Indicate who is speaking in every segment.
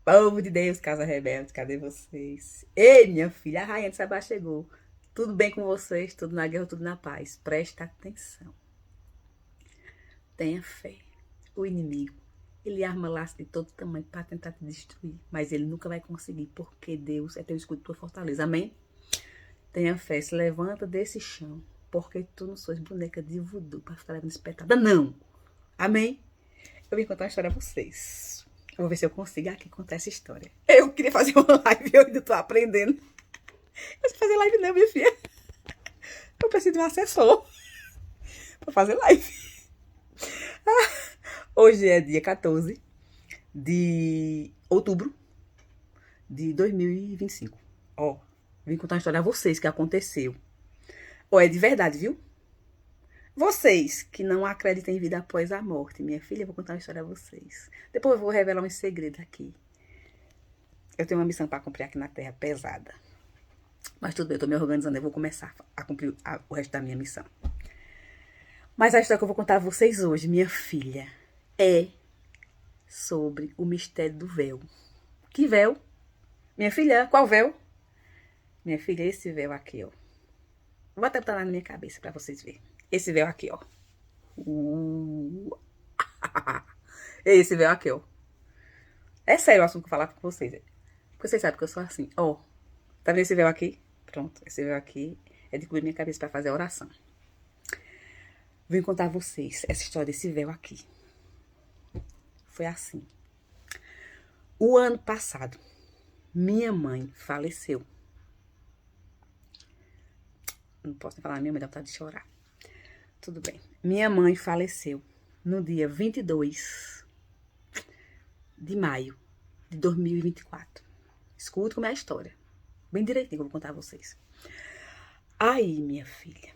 Speaker 1: Povo de Deus, casa rebelde, cadê vocês? Ei, minha filha, a rainha de Sabá chegou. Tudo bem com vocês? Tudo na guerra, tudo na paz. Presta atenção. Tenha fé. O inimigo, ele arma laço de todo tamanho para tentar te destruir. Mas ele nunca vai conseguir, porque Deus é teu escudo, tua fortaleza. Amém? Tenha fé. Se levanta desse chão, porque tu não sois boneca de voodoo para ficar levando espetada. Não! Amém? Eu vim contar uma história a vocês. Eu vou ver se eu consigo aqui contar essa história. Eu queria fazer uma live, eu ainda tô aprendendo. Eu não fazer live não, minha filha. Eu preciso de um assessor pra fazer live. Hoje é dia 14 de outubro de 2025. Ó, vim contar uma história a vocês que aconteceu. Ó, é de verdade, viu? Vocês que não acreditam em vida após a morte, minha filha, eu vou contar uma história a vocês. Depois eu vou revelar um segredo aqui. Eu tenho uma missão para cumprir aqui na Terra, pesada. Mas tudo bem, eu tô me organizando, eu vou começar a cumprir o resto da minha missão. Mas a história que eu vou contar a vocês hoje, minha filha, é sobre o mistério do véu. Que véu? Minha filha, qual véu? Minha filha, esse véu aqui, ó. Vou até botar lá na minha cabeça pra vocês verem. Esse véu aqui, ó. Esse véu aqui, ó. É sério o assunto que eu vou falar com vocês. Porque vocês sabem que eu sou assim. Ó, tá vendo esse véu aqui? Pronto, esse véu aqui é de cobrir minha cabeça pra fazer a oração. Vim contar a vocês essa história desse véu aqui. Foi assim. O ano passado, minha mãe faleceu. Não posso nem falar, minha mãe dá vontade de chorar. Tudo bem. Minha mãe faleceu no dia 22 de maio de 2024. Escuta como é a história. Bem direitinho que eu vou contar a vocês. Aí, minha filha,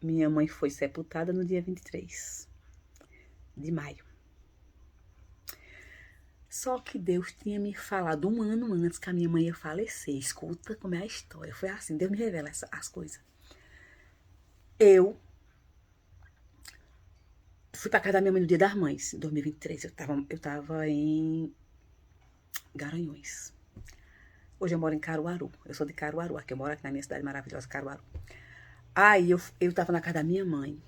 Speaker 1: minha mãe foi sepultada no dia 23 de maio. Só que Deus tinha me falado um ano antes que a minha mãe ia falecer. Escuta como é a história. Foi assim, Deus me revela as coisas. Eu fui pra casa da minha mãe no dia das mães, em 2023. Eu tava em Garanhuns. Hoje eu moro em Caruaru. Eu sou de Caruaru, aqui eu moro aqui na minha cidade maravilhosa, Caruaru. Aí eu tava na casa da minha mãe.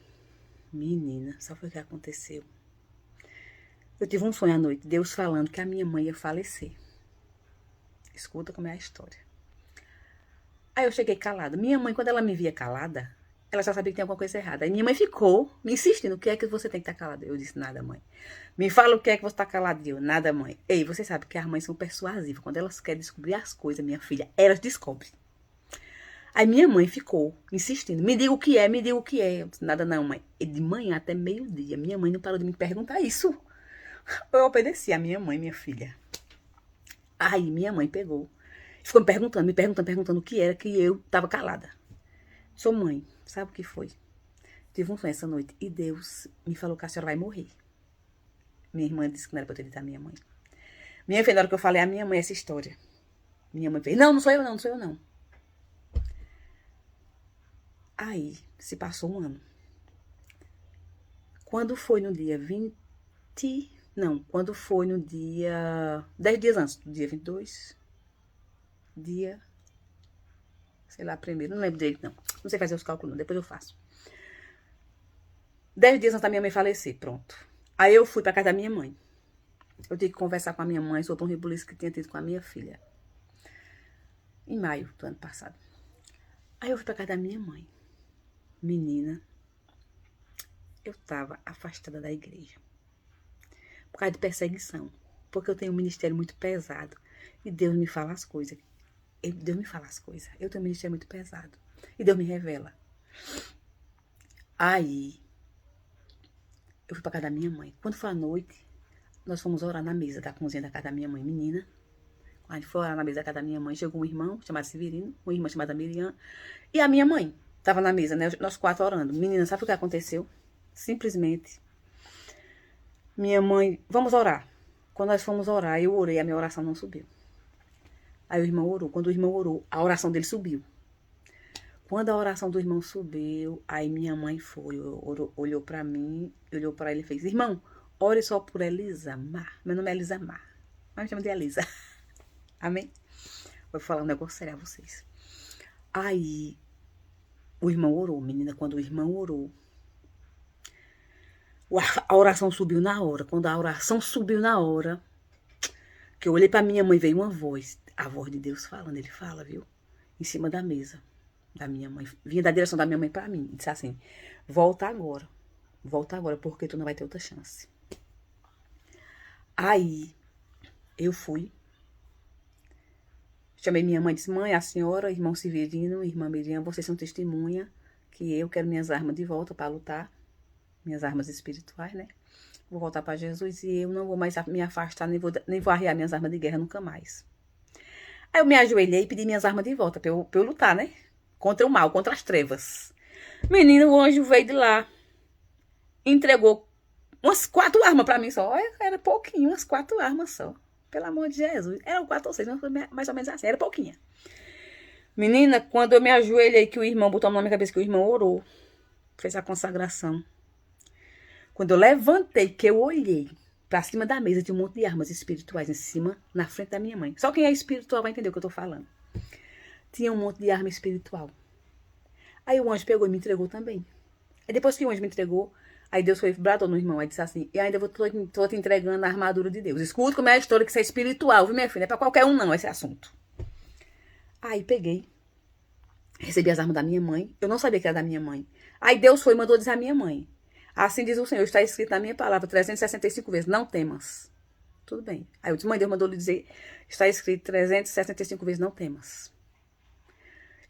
Speaker 1: Menina, só foi o que aconteceu. Eu tive um sonho à noite, Deus falando que a minha mãe ia falecer. Escuta como é a história. Aí eu cheguei calada. Minha mãe, quando ela me via calada, ela já sabia que tinha alguma coisa errada. Aí minha mãe ficou me insistindo, o que é que você tem que estar calada? Eu disse, nada, mãe. Me fala o que é que você está calada. Eu, nada, mãe. Ei, você sabe que as mães são persuasivas. Quando elas querem descobrir as coisas, minha filha, elas descobrem. Aí minha mãe ficou insistindo, me diga o que é, me diga o que é. Eu disse, nada não, mãe. E de manhã até meio-dia, minha mãe não parou de me perguntar isso. Eu obedeci a minha mãe, minha filha. Aí minha mãe pegou, ficou me perguntando o que era, que eu tava calada. Sou mãe, sabe o que foi? Tive um sonho essa noite e Deus me falou que a senhora vai morrer. Minha irmã disse que não era pra eu ter dito a minha mãe. Minha filha, na hora que eu falei a minha mãe essa história, minha mãe fez, não, não sou eu não, não sou eu não. Aí, se passou um ano. Quando foi no dia 20... Não, quando foi no dia... 10 dias antes, do dia 22... Dia... Sei lá, primeiro, não lembro direito não. Não sei fazer os cálculos não, depois eu faço. 10 dias antes da minha mãe falecer, pronto. Aí eu fui pra casa da minha mãe. Eu tive que conversar com a minha mãe sobre um rebuliço que tinha tido com a minha filha. Em maio do ano passado. Aí eu fui pra casa da minha mãe. Menina, eu tava afastada da igreja. Por causa de perseguição. Porque eu tenho um ministério muito pesado. E Deus me fala as coisas. Deus me fala as coisas. Eu tenho um ministério muito pesado. E Deus me revela. Aí, eu fui pra casa da minha mãe. Quando foi à noite, nós fomos orar na mesa da cozinha da casa da minha mãe, menina. Quando a gente foi orar na mesa da casa da minha mãe, chegou um irmão chamado Severino, uma irmã chamada Miriam, e a minha mãe tava na mesa, né? Nós quatro orando. Menina, sabe o que aconteceu? Simplesmente, minha mãe, vamos orar. Quando nós fomos orar, eu orei, a minha oração não subiu. Aí o irmão orou. Quando o irmão orou, a oração dele subiu. Quando a oração do irmão subiu, aí minha mãe foi, olhou pra mim, olhou pra ele e fez, irmão, ore só por Elisamar. Meu nome é Elisamar. Mas me chama de Elisa. Amém? Vou falar um negócio sério a vocês. Aí, o irmão orou, menina. Quando o irmão orou, a oração subiu na hora. Quando a oração subiu na hora, que eu olhei pra minha mãe, veio uma voz. A voz de Deus falando, ele fala, viu? Em cima da mesa da minha mãe. Vinha da direção da minha mãe pra mim. E disse assim, volta agora, porque tu não vai ter outra chance. Aí, eu fui. Chamei minha mãe e disse, mãe, a senhora, irmão Severino, irmã Miriam, vocês são testemunha que eu quero minhas armas de volta para lutar. Minhas armas espirituais, né? Vou voltar para Jesus e eu não vou mais me afastar, nem vou arriar minhas armas de guerra nunca mais. Aí eu me ajoelhei e pedi minhas armas de volta pra eu lutar, né? Contra o mal, contra as trevas. Menino, o anjo veio de lá. Entregou umas 4 armas pra mim só. Era pouquinho, umas 4 armas só. Pelo amor de Jesus. Eram 4 ou 6, mas foi mais ou menos assim. Era pouquinha. Menina, quando eu me ajoelhei, que o irmão botou a mão na minha cabeça, que o irmão orou, fez a consagração. Quando eu levantei, que eu olhei pra cima da mesa, tinha um monte de armas espirituais em cima, na frente da minha mãe. Só quem é espiritual vai entender o que eu tô falando. Tinha um monte de arma espiritual. Aí o anjo pegou e me entregou também. Aí depois que o anjo me entregou, aí Deus foi bradou no irmão, aí disse assim, e ainda tô te entregando a armadura de Deus. Escuta como é a história, que isso é espiritual, viu, minha filha? Não é pra qualquer um não, esse assunto. Aí peguei, recebi as armas da minha mãe, eu não sabia que era da minha mãe. Aí Deus foi e mandou dizer à minha mãe, assim diz o Senhor, está escrito na minha palavra 365 vezes, não temas. Tudo bem. Aí eu disse, mãe, Deus mandou lhe dizer, está escrito 365 vezes, não temas.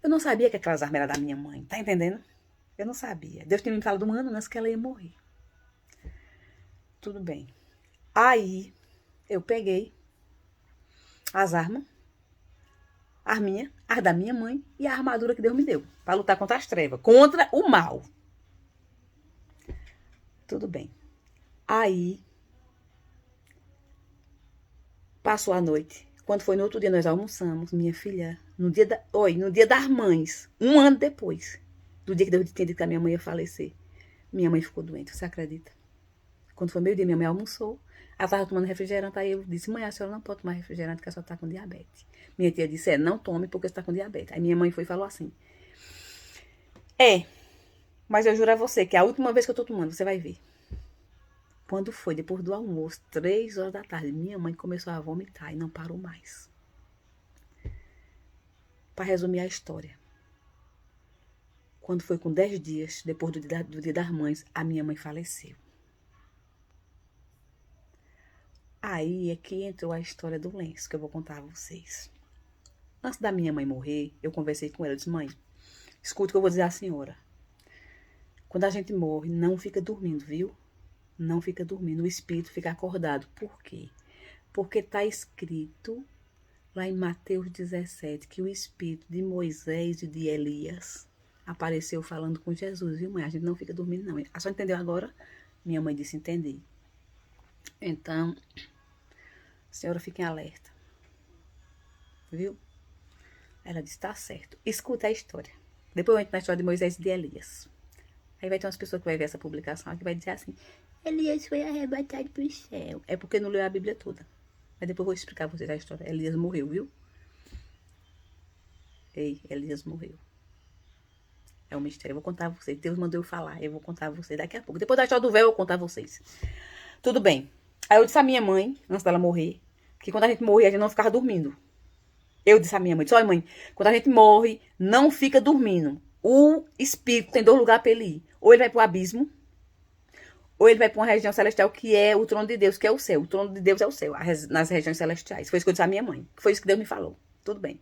Speaker 1: Eu não sabia que aquelas armas eram da minha mãe, tá entendendo? Eu não sabia. Deus tinha me falado um ano antes que ela ia morrer. Tudo bem. Aí, eu peguei as armas, as da minha mãe e a armadura que Deus me deu, para lutar contra as trevas, contra o mal. Tudo bem. Aí, passou a noite. Quando foi no outro dia, nós almoçamos, minha filha, no dia das mães, um ano depois, do dia que Deus tinha dito que a minha mãe ia falecer. Minha mãe ficou doente, você acredita? Quando foi meio dia, minha mãe almoçou. Ela estava tomando refrigerante, aí eu disse, mãe, a senhora não pode tomar refrigerante, porque a senhora está com diabetes. Minha tia disse, não tome, porque você está com diabetes. Aí minha mãe foi e falou assim, mas eu juro a você que é a última vez que eu estou tomando, você vai ver. Quando foi, depois do almoço, 3 horas da tarde, minha mãe começou a vomitar e não parou mais. Para resumir a história. Quando foi com 10 dias, depois do dia das mães, a minha mãe faleceu. Aí é que entrou a história do lenço, que eu vou contar a vocês. Antes da minha mãe morrer, eu conversei com ela, eu disse, mãe, escuta o que eu vou dizer à senhora. Quando a gente morre, não fica dormindo, viu? Não fica dormindo, o espírito fica acordado. Por quê? Porque está escrito lá em Mateus 17 que o espírito de Moisés e de Elias apareceu falando com Jesus, viu, mãe? A gente não fica dormindo, não. A senhora entendeu agora? Minha mãe disse, entendi. Então, a senhora fique em alerta. Viu? Ela disse, tá certo. Escuta a história. Depois eu entro na história de Moisés e de Elias. Aí vai ter umas pessoas que vai ver essa publicação que vai dizer assim, Elias foi arrebatado pro céu. É porque não leu a Bíblia toda. Mas depois eu vou explicar pra vocês a história. Elias morreu, viu? Elias morreu. É um mistério. Eu vou contar a vocês. Deus mandou eu falar. Eu vou contar a vocês daqui a pouco. Depois da história do véu, eu vou contar a vocês. Tudo bem. Aí eu disse à minha mãe, antes dela morrer, que quando a gente morria, a gente não ficava dormindo. Eu disse à minha mãe, olha, mãe, quando a gente morre, não fica dormindo. O espírito tem 2 lugares para ele ir. Ou ele vai pro abismo, ou ele vai para uma região celestial que é o trono de Deus, que é o céu. O trono de Deus é o céu, nas regiões celestiais. Foi isso que eu disse à minha mãe. Foi isso que Deus me falou. Tudo bem.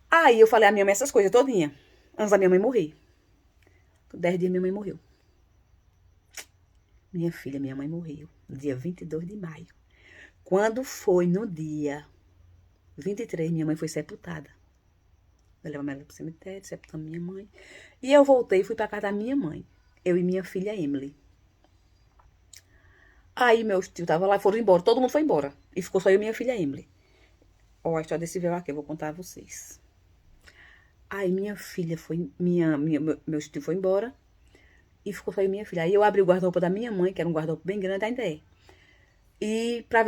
Speaker 1: Aí eu falei à minha mãe essas coisas todinha, antes da minha mãe morrer. 10 dias minha mãe morreu. Minha filha, minha mãe morreu no dia 22 de maio. Quando foi no dia 23, minha mãe foi sepultada. Eu levava ela pro cemitério, sepultando minha mãe. E eu voltei e fui pra casa da minha mãe. Eu e minha filha Emily. Aí meus tios estavam lá e foram embora. Todo mundo foi embora. E ficou só eu e minha filha Emily. Ó, a história desse véu aqui, eu vou contar a vocês. Aí minha filha foi... Meus tios foram embora. E ficou só eu e minha filha. Aí eu abri o guarda-roupa da minha mãe, que era um guarda-roupa bem grande, ainda é. E pra ver